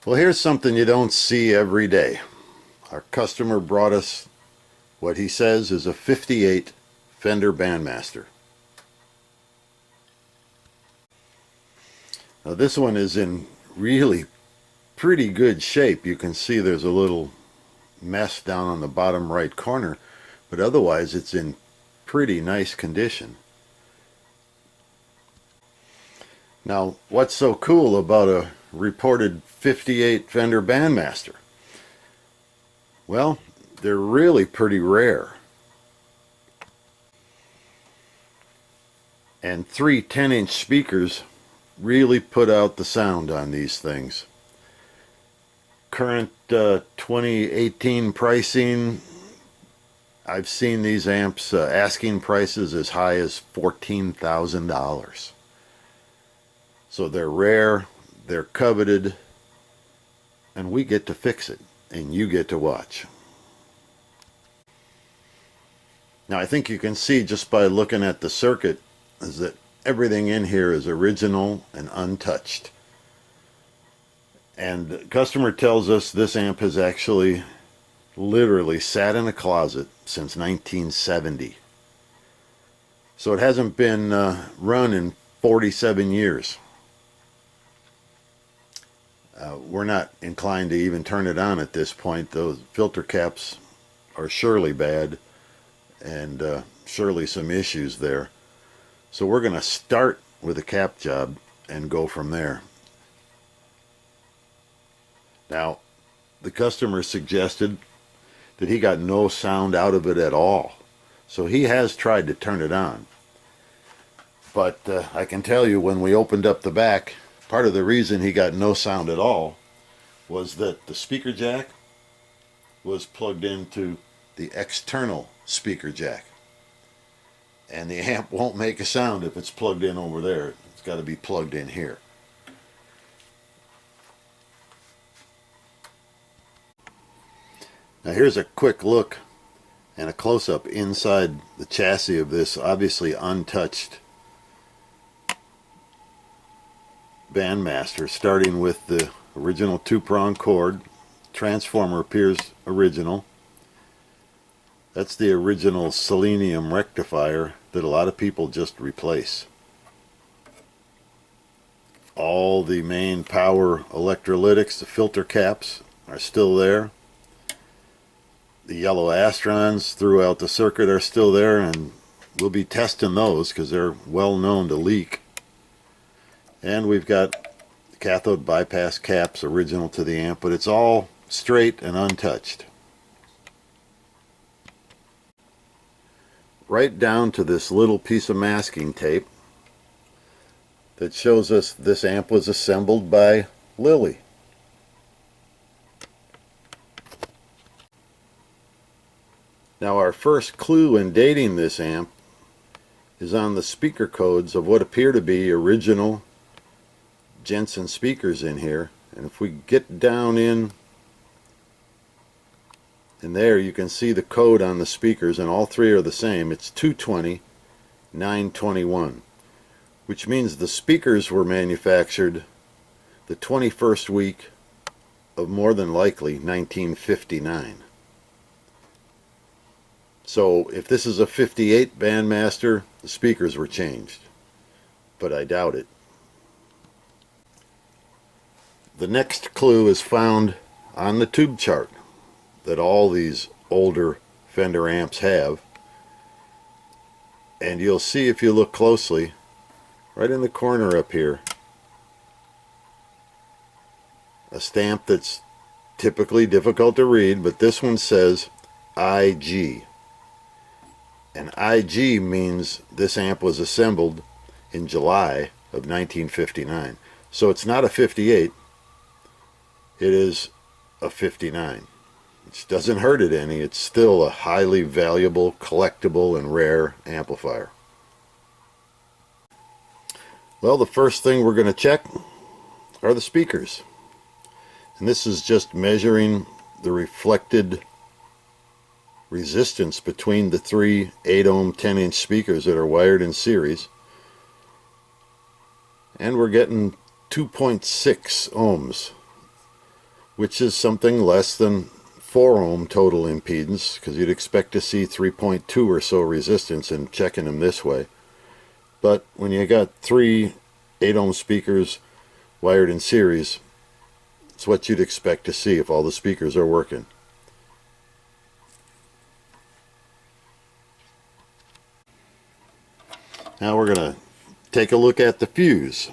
Well, here's something you don't see every day. Our customer brought us what he says is a 58 Fender Bandmaster. Now this one is in really pretty good shape. You can see there's a little mess down on the bottom right corner, but otherwise it's in pretty nice condition. Now, what's so cool about a reported 58 Fender Bandmaster? Well, they're really pretty rare. And three 10-inch speakers really put out the sound on these things. Current 2018 pricing, I've seen these amps asking prices as high as $14,000. So they're rare, they're coveted, and we get to fix it, and you get to watch. Now I think you can see just by looking at the circuit is that everything in here is original and untouched. And the customer tells us this amp has actually literally sat in a closet since 1970. So it hasn't been run in 47 years. We're not inclined to even turn it on at this point. Those filter caps are surely bad and surely some issues there. So we're going to start with a cap job and go from there. Now, the customer suggested that he got no sound out of it at all. So he has tried to turn it on. But I can tell you, when we opened up the back, part of the reason he got no sound at all was that the speaker jack was plugged into the external speaker jack. And the amp won't make a sound if it's plugged in over there. It's got to be plugged in here. Now here's a quick look and a close-up inside the chassis of this obviously untouched Bandmaster, starting with the original two-prong cord. Transformer appears original. That's the original selenium rectifier that a lot of people just replace. All the main power electrolytics, the filter caps, are still there. The yellow Astrons throughout the circuit are still there, and we'll be testing those because they're well known to leak. And we've got cathode bypass caps original to the amp, but it's all straight and untouched. Right down to this little piece of masking tape that shows us this amp was assembled by Lily. Now our first clue in dating this amp is on the speaker codes of what appear to be original Jensen speakers in here. And if we get down in there, you can see the code on the speakers, and all three are the same. It's 220 921, which means the speakers were manufactured the 21st week of more than likely 1959. So if this is a 58 Bandmaster, the speakers were changed, but I doubt it. The next clue is found on the tube chart that all these older Fender amps have, and you'll see if you look closely right in the corner up here a stamp that's typically difficult to read, but this one says IG. And IG means this amp was assembled in July of 1959. So it's not a 58, it is a 59. Which doesn't hurt it any. It's still a highly valuable, collectible, and rare amplifier. Well, the first thing we're going to check are the speakers. And this is just measuring the reflected resistance between the three 8-ohm 10-inch speakers that are wired in series. And we're getting 2.6 ohms. which is something less than 4 ohm total impedance, because you'd expect to see 3.2 or so resistance in checking them this way. But when you got 3 8 ohm speakers wired in series, it's what you'd expect to see if all the speakers are working. Now we're going to take a look at the fuse.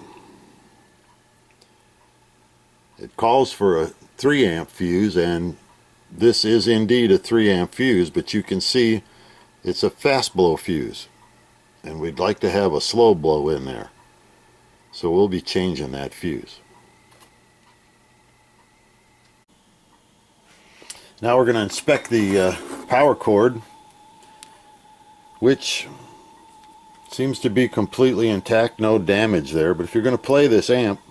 It calls for a 3 amp fuse, and this is indeed a 3 amp fuse, but you can see it's a fast blow fuse, and we'd like to have a slow blow in there, so we'll be changing that fuse. Now we're going to inspect the power cord, which seems to be completely intact, no damage there. But if you're going to play this amp,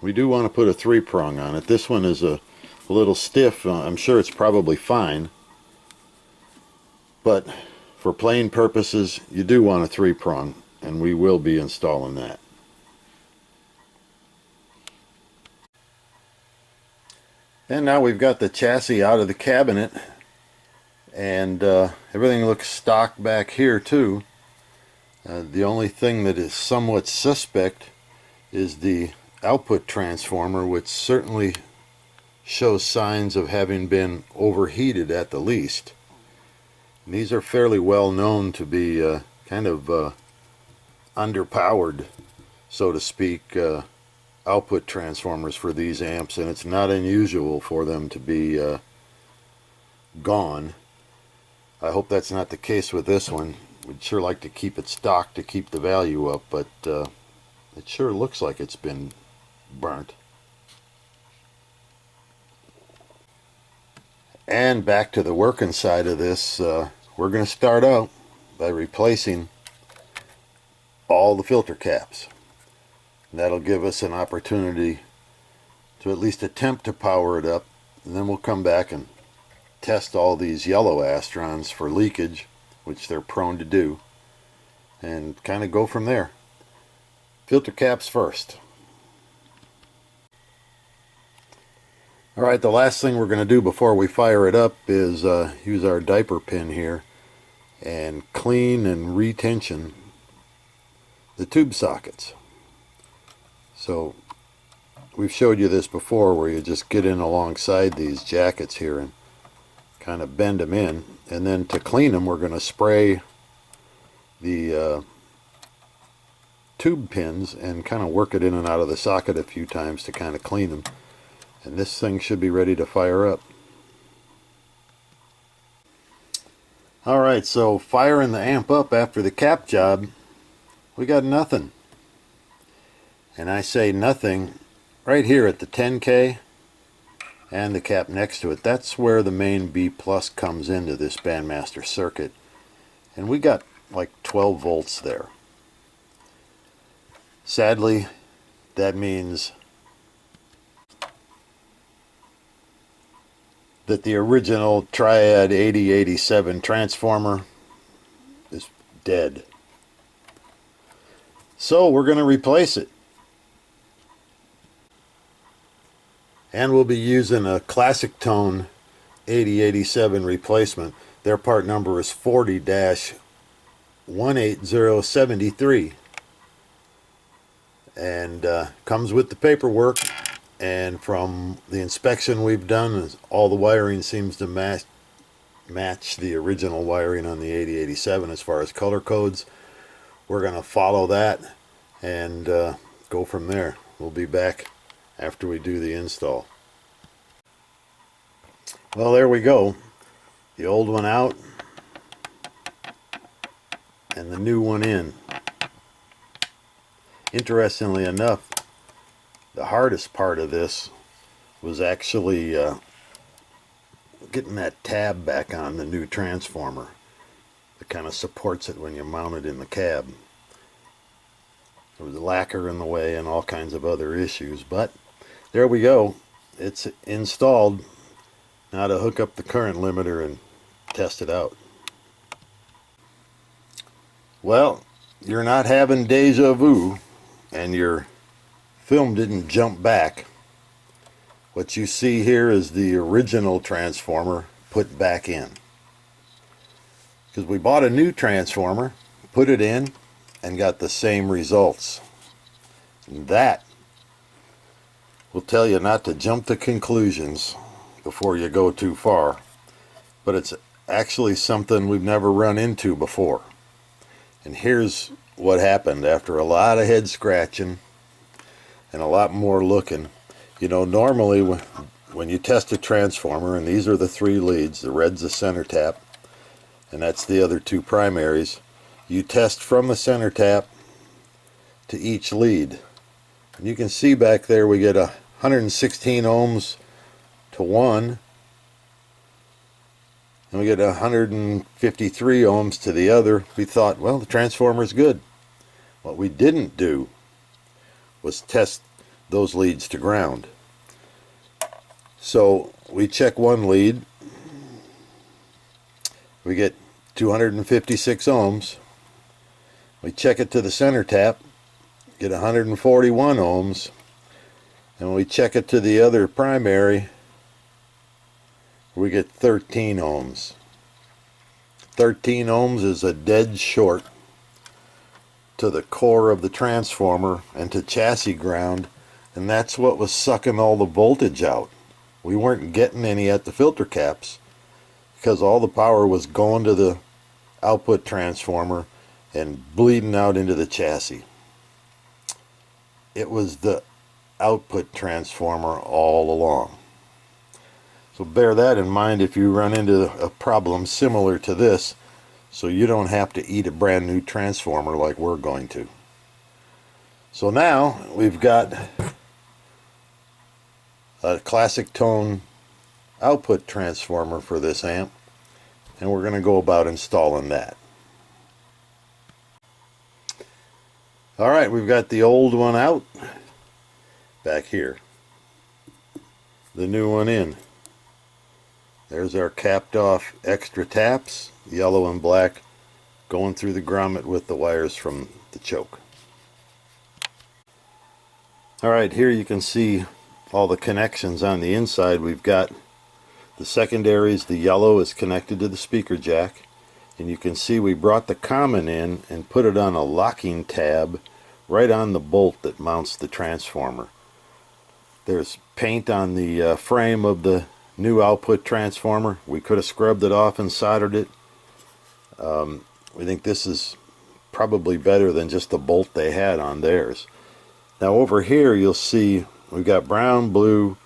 we do want to put a 3-prong on it. This one is a little stiff. I'm sure it's probably fine, but for playing purposes you do want a 3-prong, and we will be installing that. And now we've got the chassis out of the cabinet, and everything looks stock back here too. The only thing that is somewhat suspect is the output transformer, which certainly shows signs of having been overheated at the least. And these are fairly well known to be kind of underpowered, so to speak, output transformers for these amps, and it's not unusual for them to be gone. I hope that's not the case with this one. We'd sure like to keep it stock to keep the value up, but it sure looks like it's been burnt. And back to the working side of this, we're going to start out by replacing all the filter caps. And that'll give us an opportunity to at least attempt to power it up, and then we'll come back and test all these yellow astrons for leakage, which they're prone to do, and kind of go from there. Filter caps first. Alright, the last thing we're going to do before we fire it up is use our diaper pin here and clean and retension the tube sockets. So we've showed you this before, where you just get in alongside these jackets here and kind of bend them in, and then to clean them we're going to spray the tube pins and kind of work it in and out of the socket a few times to kind of clean them, and this thing should be ready to fire up. Alright, so firing the amp up after the cap job, we got nothing. And I say nothing right here at the 10K and the cap next to it. That's where the main B plus comes into this Bandmaster circuit, and we got like 12 volts there. Sadly, that means that the original Triad 8087 transformer is dead. So we're going to replace it. And we'll be using a Classic Tone 8087 replacement. Their part number is 40-18073. And comes with the paperwork. And from the inspection we've done, all the wiring seems to match the original wiring on the 8087 as far as color codes. We're going to follow that and go from there. We'll be back after we do the install. Well, there we go. The old one out and the new one in. Interestingly enough, the hardest part of this was actually getting that tab back on the new transformer that kind of supports it when you mount it in the cab. There was a lacquer in the way and all kinds of other issues, but there we go. It's installed. Now to hook up the current limiter and test it out. Well, you're not having deja vu and your film didn't jump back. What you see here is the original transformer put back in. Because we bought a new transformer, put it in, and got the same results. And that will tell you not to jump to conclusions before you go too far. But it's actually something we've never run into before. And here's what happened after a lot of head scratching and a lot more looking. You know, normally when you test a transformer, and these are the three leads, the red's the center tap, and that's the other two primaries, you test from the center tap to each lead. And you can see back there we get 116 ohms to one, and we get 153 ohms to the other. We thought, well, the transformer's good. What we didn't do was test those leads to ground. So we check one lead, we get 256 ohms. We check it to the center tap, get 141 ohms, and when we check it to the other primary, we get 13 ohms. 13 ohms is a dead short to the core of the transformer and to chassis ground, and that's what was sucking all the voltage out. We weren't getting any at the filter caps because all the power was going to the output transformer and bleeding out into the chassis. It was the output transformer all along. So bear that in mind if you run into a problem similar to this, so you don't have to eat a brand new transformer like we're going to. So now we've got a classic tone output transformer for this amp, and we're going to go about installing that. Alright, we've got the old one out back here, the new one in. There's our capped off extra taps, yellow and black, going through the grommet with the wires from the choke. Alright, here you can see all the connections on the inside. We've got the secondaries, the yellow is connected to the speaker jack, and you can see we brought the common in and put it on a locking tab right on the bolt that mounts the transformer. There's paint on the frame of the new output transformer. We could have scrubbed it off and soldered it. We think this is probably better than just the bolt they had on theirs. Now over here you'll see we've got brown, blue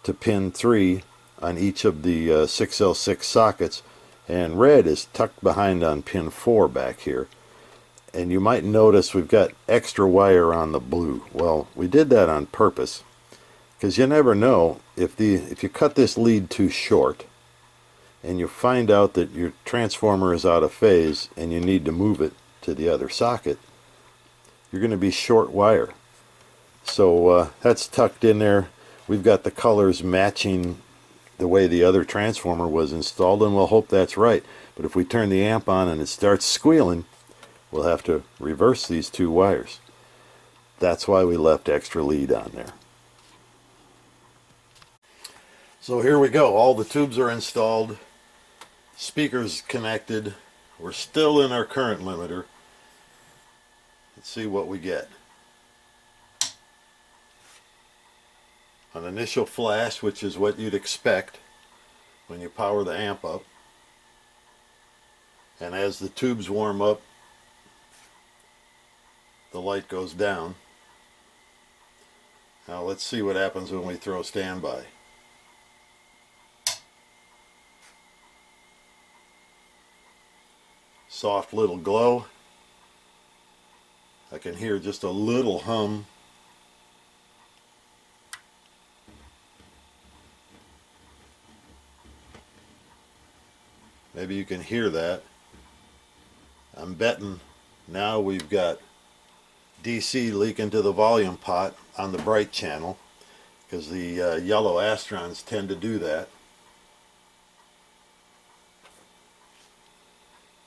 to pin 3 on each of the 6L6 sockets, and red is tucked behind on pin 4 back here. And you might notice we've got extra wire on the blue. Well, we did that on purpose, because you never know if you cut this lead too short and you find out that your transformer is out of phase and you need to move it to the other socket, you're going to be short wire. So that's tucked in there. We've got the colors matching the way the other transformer was installed, and we'll hope that's right. But if we turn the amp on and it starts squealing, we'll have to reverse these two wires. That's why we left extra lead on there. So here we go. All the tubes are installed. Speakers connected. We're still in our current limiter. Let's see what we get. An initial flash, which is what you'd expect when you power the amp up. And as the tubes warm up, the light goes down. Now let's see what happens when we throw standby. Soft little glow. I can hear just a little hum. Maybe you can hear that. I'm betting now we've got DC leaking to the volume pot on the bright channel, because the yellow Astrons tend to do that.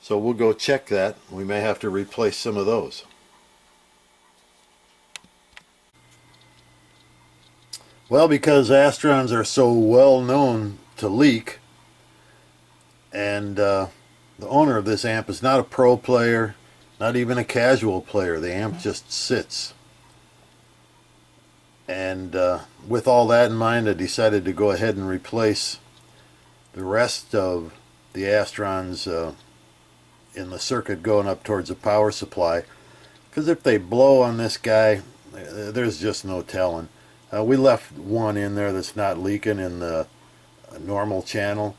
So we'll go check that. We may have to replace some of those. Well, because Astrons are so well known to leak, and the owner of this amp is not a pro player, not even a casual player. The amp just sits. And with all that in mind, I decided to go ahead and replace the rest of the Astrons in the circuit going up towards the power supply. Because if they blow on this guy, there's just no telling. We left one in there that's not leaking in the normal channel,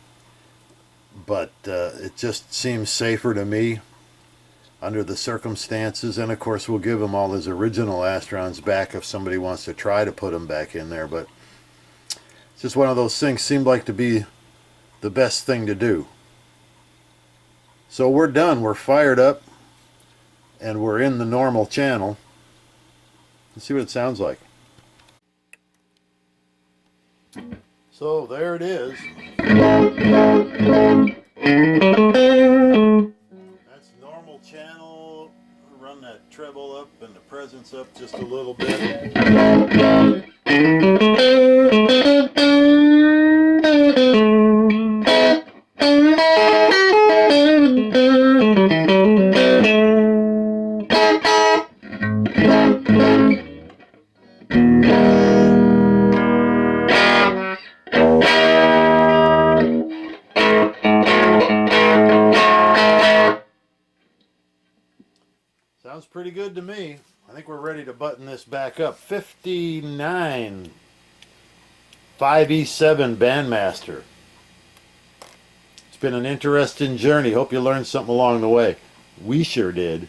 but it just seems safer to me under the circumstances. And of course we'll give him all his original Astrons back if somebody wants to try to put them back in there, but it's just one of those things seemed like to be the best thing to do. So we're done, we're fired up, and we're in the normal channel. Let's see what it sounds like. So there it is. That's normal channel. Run that treble up and the presence up just a little bit. Sounds pretty good to me. I think we're ready to button this back up. 59 5E7 Bandmaster. It's been an interesting journey. Hope you learned something along the way. We sure did.